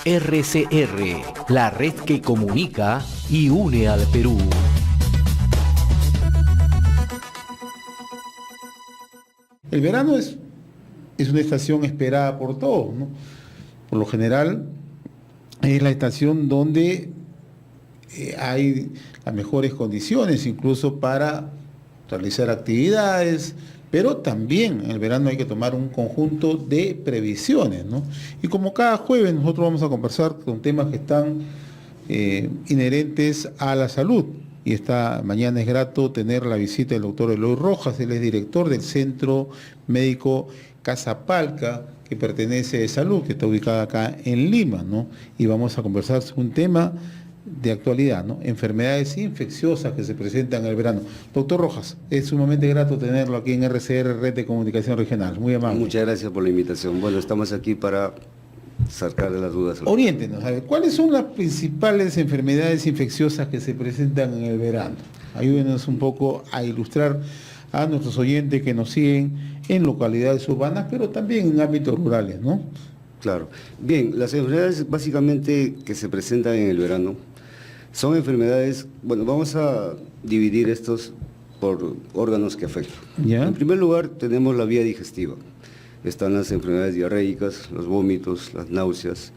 RCR, la red que comunica y une al Perú. El verano es una estación esperada por todos, ¿no? Por lo general, es la estación donde hay las mejores condiciones, incluso para realizar actividades, pero también en el verano hay que tomar un conjunto de previsiones, ¿no? Y como cada jueves nosotros vamos a conversar con temas que están inherentes a la salud. Y esta mañana es grato tener la visita del doctor Eloy Rojas, él es director del Centro Médico Casapalca, que pertenece a Salud, que está ubicada acá en Lima, ¿no? Y vamos a conversar sobre un tema de actualidad, ¿no? Enfermedades infecciosas que se presentan en el verano. Doctor Rojas, es sumamente grato tenerlo aquí en RCR, Red de Comunicación Regional. Muy amable. Muchas gracias por la invitación. Bueno, estamos aquí para sacarle las dudas. Oriéntenos, a ver, ¿cuáles son las principales enfermedades infecciosas que se presentan en el verano? Ayúdenos un poco a ilustrar a nuestros oyentes que nos siguen en localidades urbanas, pero también en ámbitos rurales, ¿no? Claro. Bien, las enfermedades básicamente que se presentan en el verano son enfermedades, bueno, vamos a dividir estos por órganos que afectan. ¿Ya? En primer lugar, tenemos la vía digestiva. Están las enfermedades diarreicas, los vómitos, las náuseas,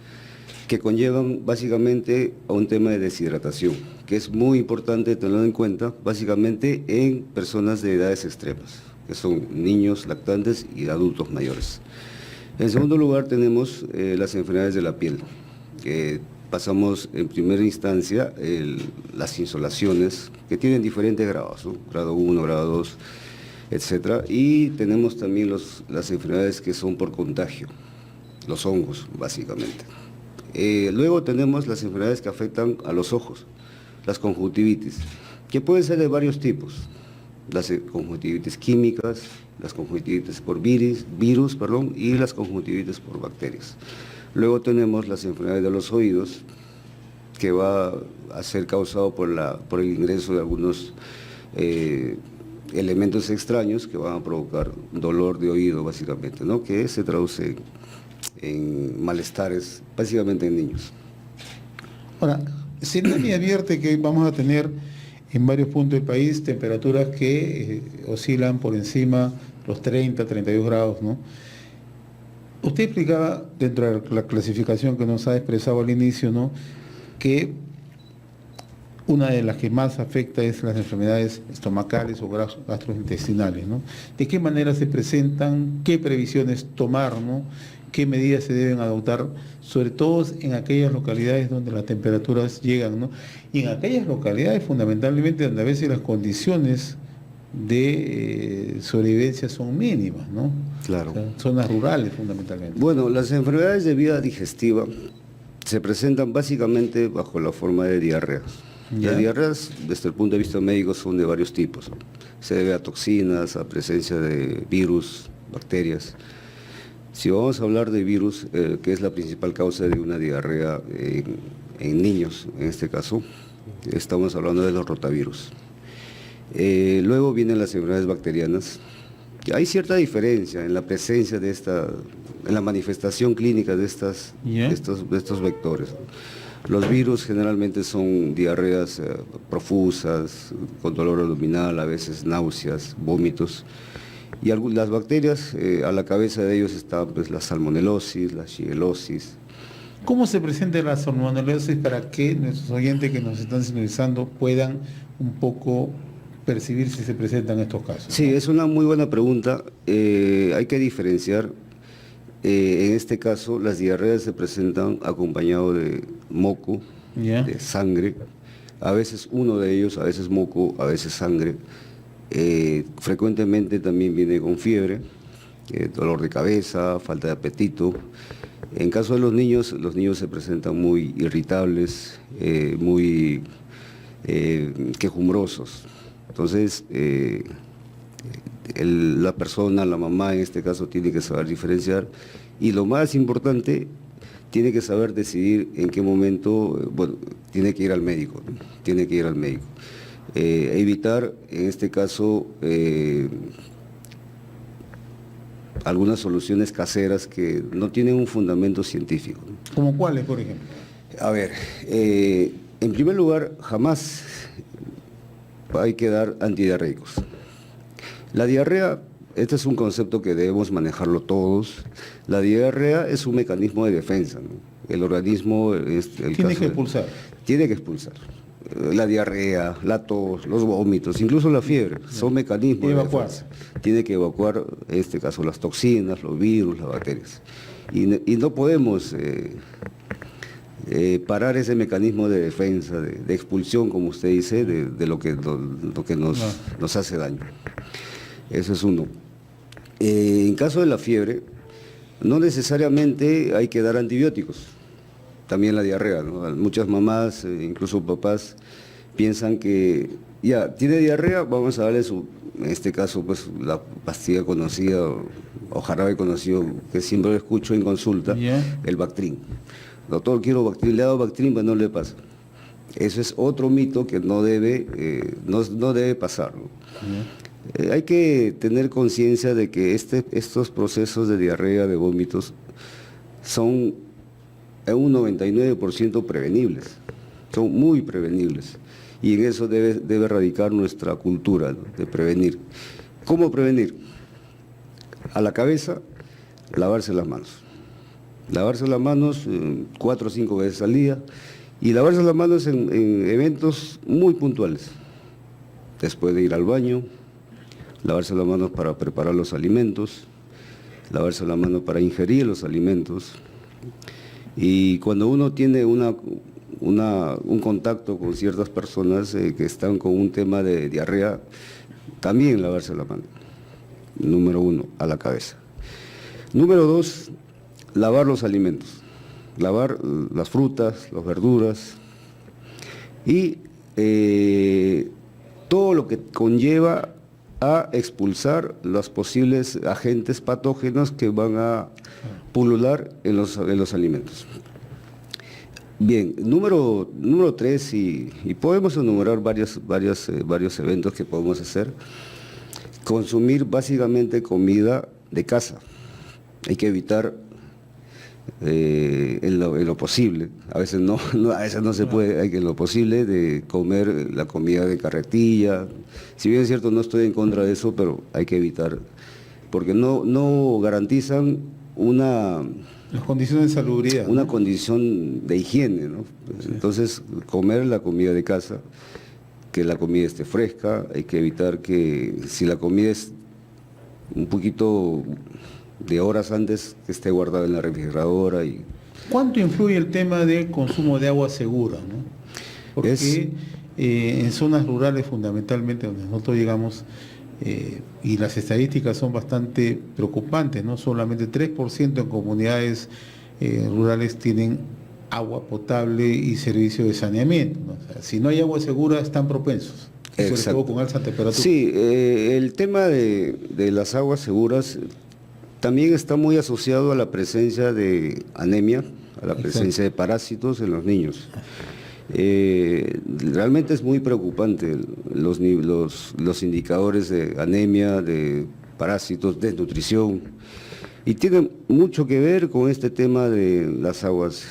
que conllevan básicamente a un tema de deshidratación, que es muy importante tenerlo en cuenta, básicamente en personas de edades extremas, que son niños, lactantes y adultos mayores. En segundo lugar, tenemos las enfermedades de la piel, que pasamos en primera instancia las insolaciones, que tienen diferentes grados, ¿no? Grado 1, grado 2, etcétera, y tenemos también las enfermedades que son por contagio, los hongos, básicamente. Luego tenemos las enfermedades que afectan a los ojos, las conjuntivitis, que pueden ser de varios tipos, las conjuntivitis químicas, las conjuntivitis por virus, y las conjuntivitis por bacterias. Luego tenemos las enfermedades de los oídos, que va a ser causado por el ingreso de algunos elementos extraños que van a provocar dolor de oído, básicamente, ¿no? Que se traduce en malestares, básicamente en niños. Ahora, CENAMI advierte que vamos a tener en varios puntos del país temperaturas que oscilan por encima los 30, 32 grados, ¿no? Usted explicaba, dentro de la clasificación que nos ha expresado al inicio, ¿no?, que una de las que más afecta es las enfermedades estomacales o gastrointestinales, ¿no? ¿De qué manera se presentan? ¿Qué previsiones tomar, ¿no? ¿Qué medidas se deben adoptar? Sobre todo en aquellas localidades donde las temperaturas llegan, ¿no? Y en aquellas localidades fundamentalmente donde a veces las condiciones de sobrevivencia son mínimas, ¿no? Claro. O sea, zonas rurales fundamentalmente. Bueno, las enfermedades de vía digestiva se presentan básicamente bajo la forma de diarrea. ¿Ya? Las diarreas, desde el punto de vista médico, son de varios tipos, ¿no? Se debe a toxinas, a presencia de virus, bacterias. Si vamos a hablar de virus, que es la principal causa de una diarrea en niños, en este caso, estamos hablando de los rotavirus. Luego vienen las enfermedades bacterianas. Hay cierta diferencia en la presencia en la manifestación clínica de estos vectores. Los virus generalmente son diarreas profusas, con dolor abdominal, a veces náuseas, vómitos. Y las bacterias, a la cabeza de ellos está pues, la salmonelosis, la shigellosis. ¿Cómo se presenta la salmonelosis para que nuestros oyentes que nos están sintonizando puedan un poco percibir si se presentan estos casos? Sí, es una muy buena pregunta. Hay que diferenciar. En este caso, las diarreas se presentan acompañado de moco, de sangre. A veces uno de ellos, a veces moco, a veces sangre. Frecuentemente también viene con fiebre, dolor de cabeza, falta de apetito. En caso de los niños se presentan muy irritables, muy quejumbrosos. Entonces, la persona, la mamá en este caso, tiene que saber diferenciar y lo más importante, tiene que saber decidir en qué momento, bueno, tiene que ir al médico, ¿no? Tiene que ir al médico. Evitar, en este caso, algunas soluciones caseras que no tienen un fundamento científico. ¿Como cuáles, por ejemplo? A ver, en primer lugar, jamás hay que dar antidiarreicos. La diarrea, este es un concepto que debemos manejarlo todos. La diarrea es un mecanismo de defensa, ¿no? El organismo... Tiene que expulsar. Tiene que expulsar. La diarrea, la tos, los vómitos, incluso la fiebre, son mecanismos de defensa. Tiene que evacuar, en este caso, las toxinas, los virus, las bacterias. Y no podemos parar ese mecanismo de defensa, de expulsión, como usted dice, de lo que nos hace daño. Eso es uno. En caso de la fiebre, no necesariamente hay que dar antibióticos. También la diarrea, ¿no? Muchas mamás, incluso papás, piensan que ya tiene diarrea, vamos a darle en este caso, pues la pastilla conocida o jarabe conocido que siempre lo escucho en consulta, el Bactrim. Doctor, quiero Bactrim, le he dado Bactrim, pero no le pasa. Eso es otro mito que no debe pasar, ¿no? Hay que tener conciencia de que estos procesos de diarrea, de vómitos, son un 99% prevenibles, son muy prevenibles, y en eso debe radicar nuestra cultura, ¿no?, de prevenir. ¿Cómo prevenir? A la cabeza, lavarse las manos. Lavarse las manos 4 o 5 veces al día, y lavarse las manos en eventos muy puntuales. Después de ir al baño, lavarse las manos para preparar los alimentos, lavarse las manos para ingerir los alimentos. Y cuando uno tiene un contacto con ciertas personas que están con un tema de diarrea, también lavarse la mano. Número 1, a la cabeza. Número 2, lavar los alimentos. Lavar las frutas, las verduras y todo lo que conlleva a expulsar los posibles agentes patógenos que van a pulular en los alimentos. Bien, número 3, y podemos enumerar varios eventos que podemos hacer. Consumir básicamente comida de casa. Hay que evitar en lo posible, a veces no se puede, hay que en lo posible de comer la comida de carretilla. Si bien es cierto, no estoy en contra de eso, pero hay que evitar, porque no garantizan las condiciones de salubridad, una condición de higiene, ¿no? Sí. Entonces, comer la comida de casa, que la comida esté fresca, hay que evitar que si la comida es un poquito de horas antes, que esté guardada en la refrigeradora. ¿Cuánto influye el tema de consumo de agua segura, ¿no? Porque en zonas rurales fundamentalmente, donde nosotros llegamos, y las estadísticas son bastante preocupantes, ¿no? Solamente 3% en comunidades rurales tienen agua potable y servicio de saneamiento, ¿no? O sea, si no hay agua segura, están propensos, sobre todo con alta temperatura. Sí, el tema de las aguas seguras también está muy asociado a la presencia de anemia, a la presencia de parásitos en los niños. Realmente es muy preocupante los indicadores de anemia, de parásitos, desnutrición, y tiene mucho que ver con este tema de las aguas.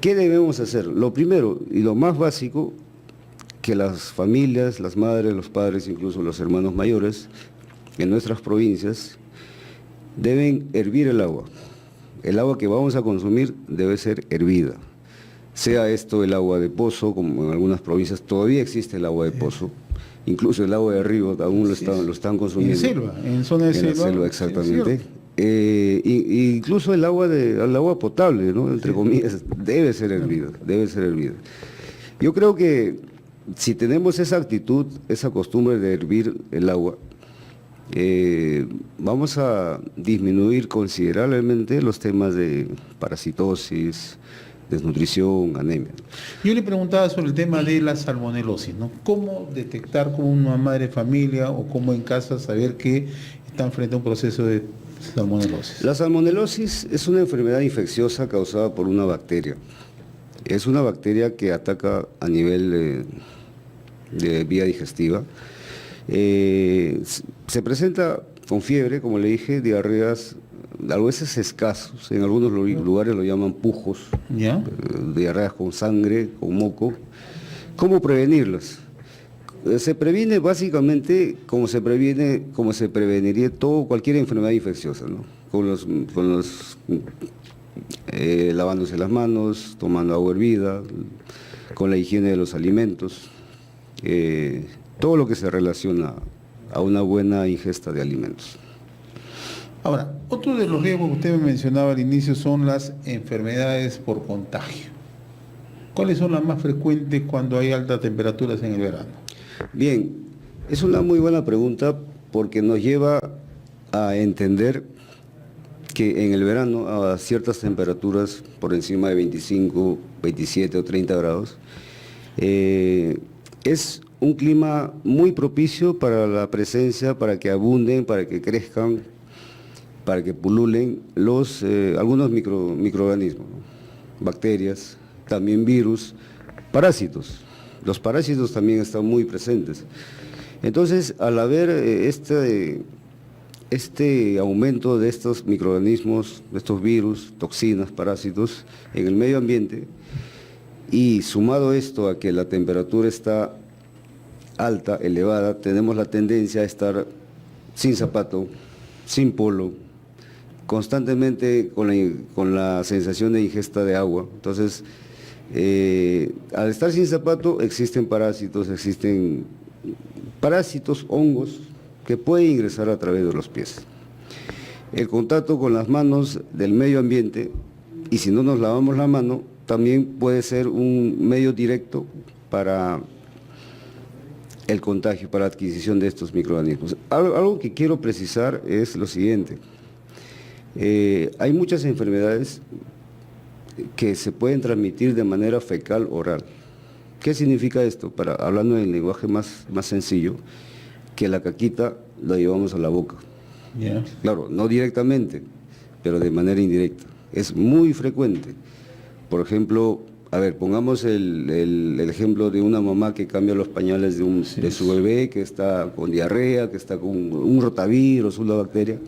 ¿Qué debemos hacer? Lo primero y lo más básico, que las familias, las madres, los padres, incluso los hermanos mayores, en nuestras provincias, deben hervir el agua. El agua que vamos a consumir debe ser hervida. Sea esto el agua de pozo, como en algunas provincias todavía existe el agua de pozo, incluso el agua de río aún lo están consumiendo. En selva, en zona de selva. En la selva, exactamente. Incluso el agua potable, ¿no?, entre comillas, debe ser hervida, debe ser hervida. Yo creo que si tenemos esa actitud, esa costumbre de hervir el agua, vamos a disminuir considerablemente los temas de parasitosis, desnutrición, anemia. Yo le preguntaba sobre el tema de la salmonelosis, ¿no? ¿Cómo detectar como una madre de familia o cómo en casa saber que están frente a un proceso de salmonelosis? La salmonelosis es una enfermedad infecciosa causada por una bacteria. Es una bacteria que ataca a nivel de vía digestiva. Se presenta con fiebre, como le dije, diarreas a veces escasos, en algunos lugares lo llaman pujos, ¿Ya? diarreas con sangre, con moco. ¿Cómo prevenirlas? Se previene básicamente como se preveniría cualquier enfermedad infecciosa, ¿no? Lavándose las manos, tomando agua hervida, con la higiene de los alimentos, todo lo que se relaciona a una buena ingesta de alimentos. Ahora, otro de los riesgos que usted me mencionaba al inicio son las enfermedades por contagio. ¿Cuáles son las más frecuentes cuando hay altas temperaturas en el verano? Bien, es una muy buena pregunta porque nos lleva a entender que en el verano, a ciertas temperaturas por encima de 25, 27 o 30 grados, es un clima muy propicio para la presencia, para que abunden, para que crezcan, para que pululen algunos microorganismos, ¿no? Bacterias, también virus, parásitos. Los parásitos también están muy presentes. Entonces, al haber este aumento de estos microorganismos, de estos virus, toxinas, parásitos en el medio ambiente, y sumado esto a que la temperatura está alta, elevada, tenemos la tendencia a estar sin zapato, sin polo, constantemente con la sensación de ingesta de agua. Entonces, al estar sin zapato existen parásitos, hongos, que pueden ingresar a través de los pies. El contacto con las manos del medio ambiente, y si no nos lavamos la mano, también puede ser un medio directo para el contagio, para la adquisición de estos microorganismos. Algo que quiero precisar es lo siguiente. Hay muchas enfermedades que se pueden transmitir de manera fecal oral. ¿Qué significa esto? Hablando en el lenguaje más sencillo, que la caquita la llevamos a la boca. Yeah. Claro, no directamente, pero de manera indirecta. Es muy frecuente. Por ejemplo, pongamos el ejemplo de una mamá que cambia los pañales de su bebé, que está con diarrea, que está con un rotavirus, una bacteria.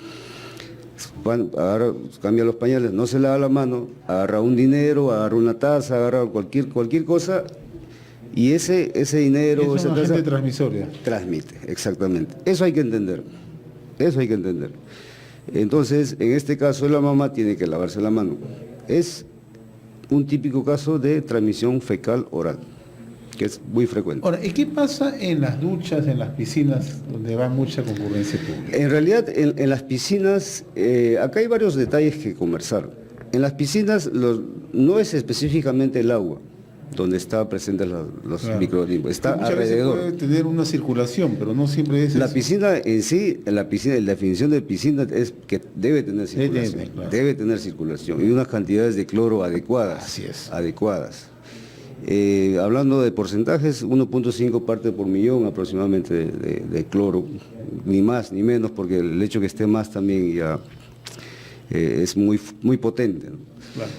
Cambia los pañales, no se lava la mano, agarra un dinero, agarra una taza, agarra cualquier cosa, y ese dinero, es esa un taza, agente transmisorio. transmite, exactamente. Eso hay que entender. Entonces, en este caso, la mamá tiene que lavarse la mano. Es un típico caso de transmisión fecal oral, que es muy frecuente. Ahora, ¿y qué pasa en las duchas, en las piscinas, donde va mucha concurrencia pública? En realidad, en las piscinas, acá hay varios detalles que conversar. En las piscinas no es específicamente el agua donde está presentes los microorganismos, está muchas alrededor. veces puede tener una circulación, pero no siempre es La eso. piscina en sí, la definición de piscina es que debe tener circulación, debe tener circulación y unas cantidades de cloro adecuadas. Así es. Adecuadas. Hablando de porcentajes, 1.5 partes por millón aproximadamente de cloro, ni más ni menos, porque el hecho que esté más también ya es muy potente, ¿no? Claro.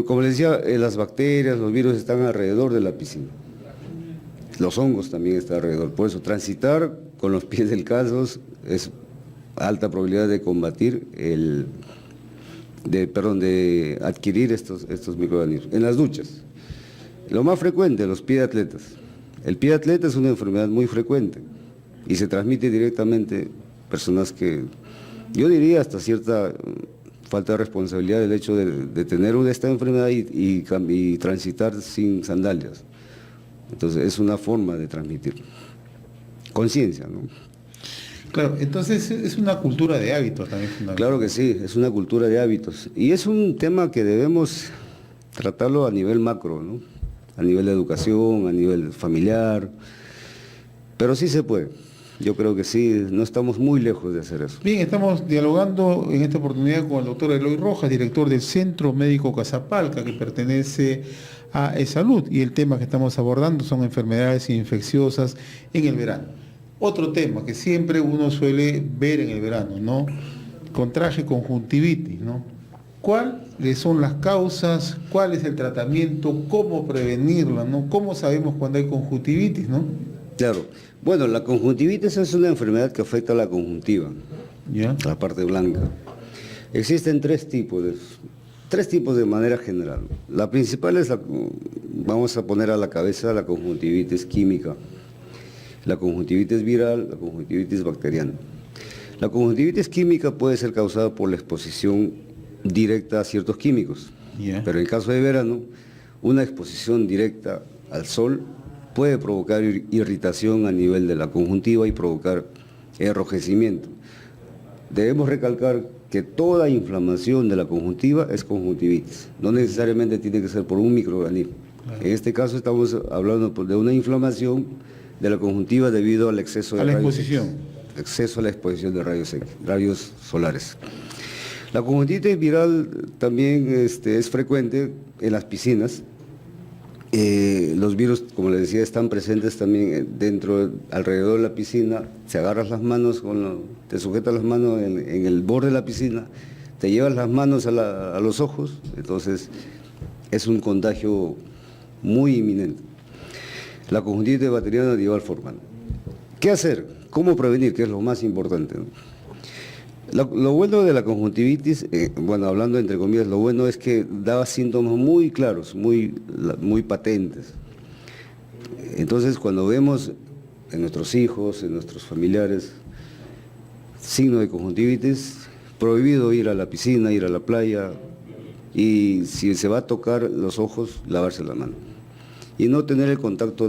Como les decía, las bacterias, los virus están alrededor de la piscina. Los hongos también están alrededor. Por eso, transitar con los pies descalzos es alta probabilidad de combatir de adquirir estos microorganismos. En las duchas, lo más frecuente, los pies de atletas. El pie de atleta es una enfermedad muy frecuente y se transmite directamente personas que, yo diría hasta cierta falta de responsabilidad del hecho de tener esta enfermedad y transitar sin sandalias. Entonces es una forma de transmitir. Conciencia, ¿no? Claro, entonces es una cultura de hábitos también. Claro que sí, es una cultura de hábitos. Y es un tema que debemos tratarlo a nivel macro, ¿no? A nivel de educación, a nivel familiar. Pero sí se puede. Yo creo que sí, no estamos muy lejos de hacer eso. Bien, estamos dialogando en esta oportunidad con el doctor Eloy Rojas, director del Centro Médico Casapalca, que pertenece a E-Salud, y el tema que estamos abordando son enfermedades infecciosas en el verano. Otro tema que siempre uno suele ver en el verano, ¿no? Contraje conjuntivitis, ¿no? ¿Cuáles son las causas? ¿Cuál es el tratamiento? ¿Cómo prevenirla, no? ¿Cómo sabemos cuando hay conjuntivitis, no? Claro. Bueno, la conjuntivitis es una enfermedad que afecta a la conjuntiva, ¿Ya? la parte blanca. Existen tres tipos de manera general. La principal es vamos a poner a la cabeza la conjuntivitis química, la conjuntivitis viral, la conjuntivitis bacteriana. La conjuntivitis química puede ser causada por la exposición directa a ciertos químicos, ¿Ya? pero en el caso de verano, una exposición directa al sol puede provocar irritación a nivel de la conjuntiva y provocar enrojecimiento. Debemos recalcar que toda inflamación de la conjuntiva es conjuntivitis, no necesariamente tiene que ser por un microorganismo. Claro. En este caso estamos hablando de una inflamación de la conjuntiva debido al exceso de A la rayos exposición. X, exceso a la exposición de rayos solares. La conjuntivitis viral también es frecuente en las piscinas. Los virus, como les decía, están presentes también alrededor de la piscina. Te agarras las manos, te sujetas las manos en el borde de la piscina, te llevas las manos a los ojos, entonces es un contagio muy inminente. La conjuntivitis bacteriana de igual forma. ¿Qué hacer? ¿Cómo prevenir? Que es lo más importante, ¿no? Lo bueno de la conjuntivitis, bueno, hablando entre comillas, lo bueno es que daba síntomas muy claros, muy patentes. Entonces, cuando vemos en nuestros hijos, en nuestros familiares, signos de conjuntivitis, prohibido ir a la piscina, ir a la playa, y si se va a tocar los ojos, lavarse la mano. Y no tener el contacto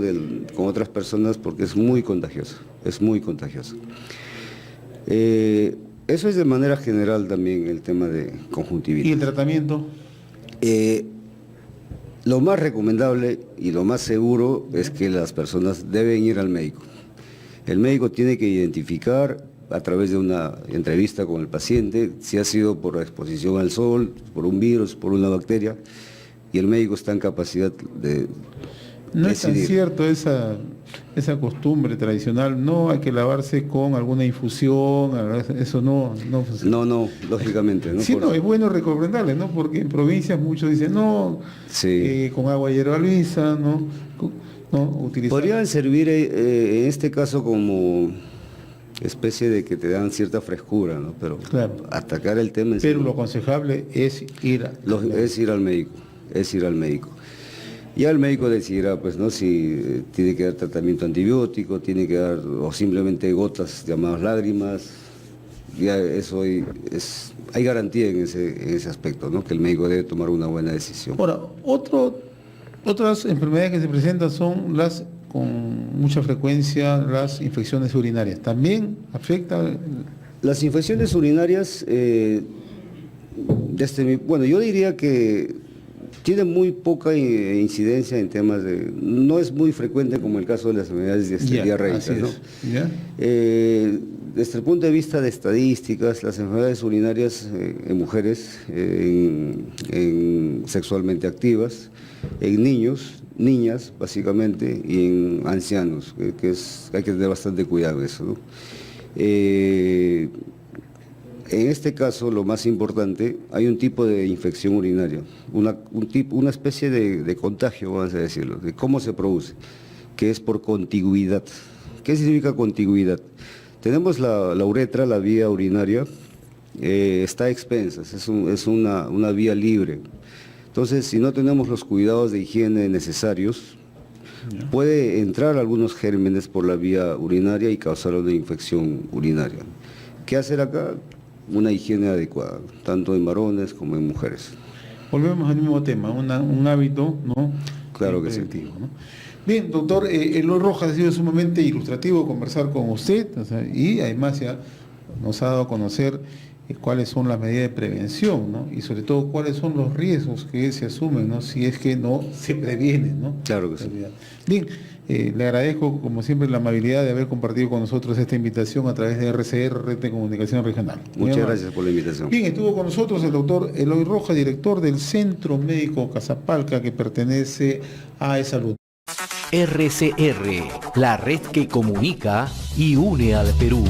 con otras personas porque es muy contagioso, es muy contagioso. Eso es de manera general también el tema de conjuntivitis. ¿Y el tratamiento? Lo más recomendable y lo más seguro es que las personas deben ir al médico. El médico tiene que identificar a través de una entrevista con el paciente si ha sido por exposición al sol, por un virus, por una bacteria, y el médico está en capacidad de No es tan decidir. cierto esa costumbre tradicional, no hay que lavarse con alguna infusión, eso no funciona. No, lógicamente. ¿no? Sí, no, es bueno recomendarle, ¿no? Porque en provincias muchos dicen, no, Sí. con agua hierba luisa, ¿no? Utilizar. Podrían servir en este caso como especie de que te dan cierta frescura, ¿no? Pero Claro. atacar el tema en sí, Pero lo aconsejable es ir es ir al médico. Ya el médico decidirá, pues, ¿no? Si tiene que dar tratamiento antibiótico, tiene que dar, o simplemente gotas llamadas lágrimas. Ya eso hay garantía en ese aspecto, ¿no? Que el médico debe tomar una buena decisión. Ahora, otras enfermedades que se presentan son con mucha frecuencia, las infecciones urinarias. ¿También afecta? Las infecciones urinarias, bueno, yo diría que tiene muy poca incidencia en temas no es muy frecuente como el caso de las enfermedades diarreicas, así ¿no? es, ¿ya? Desde el punto de vista de estadísticas, las enfermedades urinarias en mujeres, en sexualmente activas, en niños, niñas básicamente, y en ancianos, hay que tener bastante cuidado en eso, ¿no? En este caso, lo más importante, hay un tipo de infección urinaria, una especie de contagio, vamos a decirlo, de cómo se produce, que es por contigüidad. ¿Qué significa contigüidad? Tenemos la uretra, la vía urinaria, está a expensas, es una vía libre. Entonces, si no tenemos los cuidados de higiene necesarios, puede entrar algunos gérmenes por la vía urinaria y causar una infección urinaria. ¿Qué hacer acá? Una higiene adecuada, tanto en varones como en mujeres. Volvemos al mismo tema, un hábito, ¿no? Claro que sí. preventivo, ¿no? Bien, doctor, Eloy Rojas, ha sido sumamente ilustrativo conversar con usted, y además ya nos ha dado a conocer cuáles son las medidas de prevención, ¿no? Y sobre todo cuáles son los riesgos que se asumen, ¿no? Si es que no se previene, ¿no? Claro que sí. Bien, le agradezco como siempre la amabilidad de haber compartido con nosotros esta invitación a través de RCR, Red de Comunicación Regional. Muy Muchas amable. gracias por la invitación. Bien, estuvo con nosotros el doctor Eloy Rojas, director del Centro Médico Casapalca, que pertenece a Salud. RCR, la red que comunica y une al Perú.